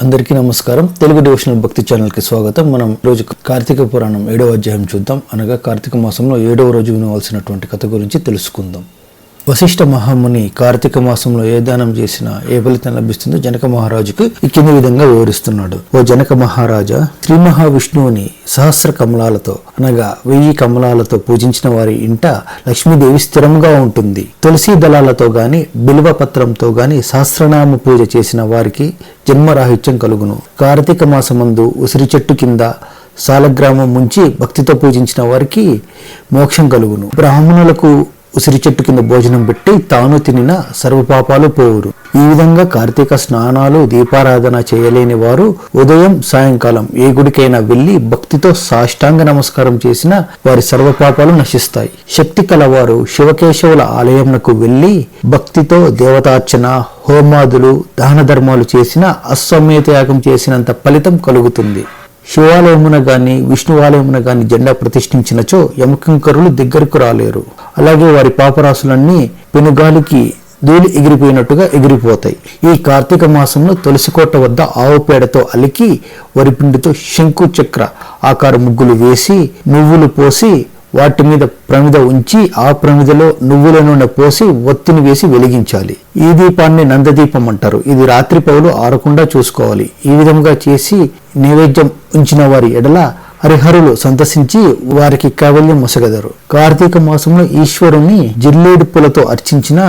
అందరికీ నమస్కారం. తెలుగు డివోషనల్ భక్తి ఛానల్కి స్వాగతం. మనం రోజు కార్తీక పురాణం 7వ అధ్యాయం చూద్దాం. అనగా కార్తీక మాసంలో 7వ రోజు వినవలసినటువంటి కథ గురించి తెలుసుకుందాం. వశిష్ఠ మహాముని కార్తీక మాసంలో ఏ దానం చేసినా ఏ ఫలితం లభిస్తుందో జనక మహారాజుకు ఈ కింది విధంగా వివరిస్తున్నాడు. ఓ జనక మహారాజా, శ్రీ మహావిష్ణువుని సహస్ర కమలాలతో అనగా 1000 కమలాలతో పూజించిన వారి ఇంట లక్ష్మీదేవి స్థిరంగా ఉంటుంది. తులసి దళాలతో గాని బిల్వ పత్రంతో గాని సహస్రనామ పూజ చేసిన వారికి జన్మరాహిత్యం కలుగును. కార్తీక మాసమందు ఉసిరి చెట్టు కింద సాలగ్రామం ముంచి భక్తితో పూజించిన వారికి మోక్షం కలుగును. బ్రాహ్మణులకు ఉసిరి చెట్టు కింద భోజనం పెట్టి తాను తినిన సర్వపాపాలు పోవురు. ఈ విధంగా కార్తీక స్నానాలు దీపారాధన చేయలేని వారు ఉదయం సాయంకాలం ఏ గుడికైనా వెళ్లి భక్తితో సాష్టాంగ నమస్కారం చేసిన వారి సర్వపాపాలు నశిస్తాయి. శక్తి కలవారు శివకేశవుల ఆలయంకు వెళ్లి భక్తితో దేవతార్చన, హోమాదులు, దాన ధర్మాలు చేసిన అశ్వమేధ యాగం చేసినంత ఫలితం కలుగుతుంది. శివాలయమున గాని విష్ణువాలయమున గాని జెండా ప్రతిష్ఠించినచో యమకింకరులు దగ్గరకు రాలేరు. అలాగే వారి పాపరాశులన్నీ పెనుగాలికి ధూళి ఎగిరిపోయినట్టుగా ఎగిరిపోతాయి. ఈ కార్తీక మాసంలో తులసికోట వద్ద ఆవు పేడతో అలికి వరిపిండితో శంకు చక్ర ఆకార ముగ్గులు వేసి నువ్వులు పోసి వాటి మీద ప్రమిద ఉంచి ఆ ప్రమిదలో నువ్వుల నూనె పోసి ఒత్తిని వేసి వెలిగించాలి. ఈ దీపాన్ని నందదీపం అంటారు. ఇది రాత్రి పౌలు ఆరకుండా చూసుకోవాలి. ఈ విధంగా చేసి నైవేద్యం ఉంచిన వారి ఎడల హరిహరులు సంతసించి వారికి కైవల్యం మొసగదరు. కార్తీక మాసంలో ఈశ్వరుని జిల్లేడు పూలతో అర్చించిన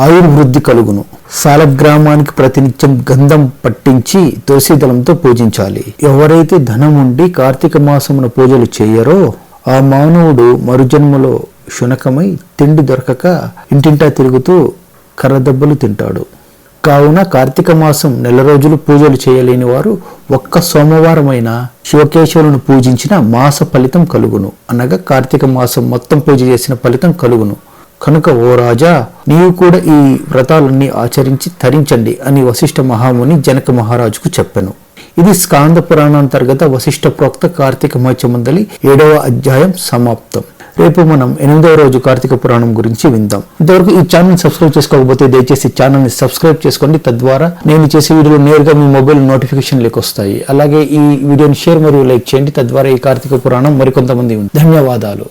ఆయుర్వృద్ధి కలుగును. సాలగ్రామానికి ప్రతినిత్యం గంధం పట్టించి తులసిదళంతో పూజించాలి. ఎవరైతే ధనం ఉండి కార్తీక మాసమున పూజలు చేయరో ఆ మానవుడు మరుజన్మలో శునకమై తిండి దొరకక ఇంటింటా తిరుగుతూ కర్రదెబ్బలు తింటాడు. కావున కార్తీక మాసం 1 రోజులు పూజలు చేయలేని వారు ఒక్క సోమవారమైన శివకేశవులను పూజించిన మాస ఫలితం కలుగును. అనగా కార్తీక మాసం మొత్తం పూజ చేసిన ఫలితం కలుగును. కనుక ఓ రాజా, నీవు కూడా ఈ వ్రతాలన్నీ ఆచరించి తరించండి అని వశిష్ఠ మహాముని జనక మహారాజుకు చెప్పెను. ఇది స్కాంద పురాణాంతర్గత వశిష్ఠ ప్రోక్త కార్తీక మహత్యమందలి 7వ అధ్యాయం సమాప్తం. రేపు మనం 8వ రోజు కార్తీక పురాణం గురించి విందాం. ఇంతవరకు ఈ ఛానల్ సబ్స్క్రైబ్ చేసుకోకపోతే దయచేసి ఛానల్ని సబ్స్క్రైబ్ చేసుకోండి. తద్వారా నేను చేసే వీడియోలు నేరుగా మీ మొబైల్ నోటిఫికేషన్లకు వస్తాయి. అలాగే ఈ వీడియోని షేర్ మరియు లైక్ చేయండి. తద్వారా ఈ కార్తీక పురాణం మరికొంతమంది ధన్యవాదాలు.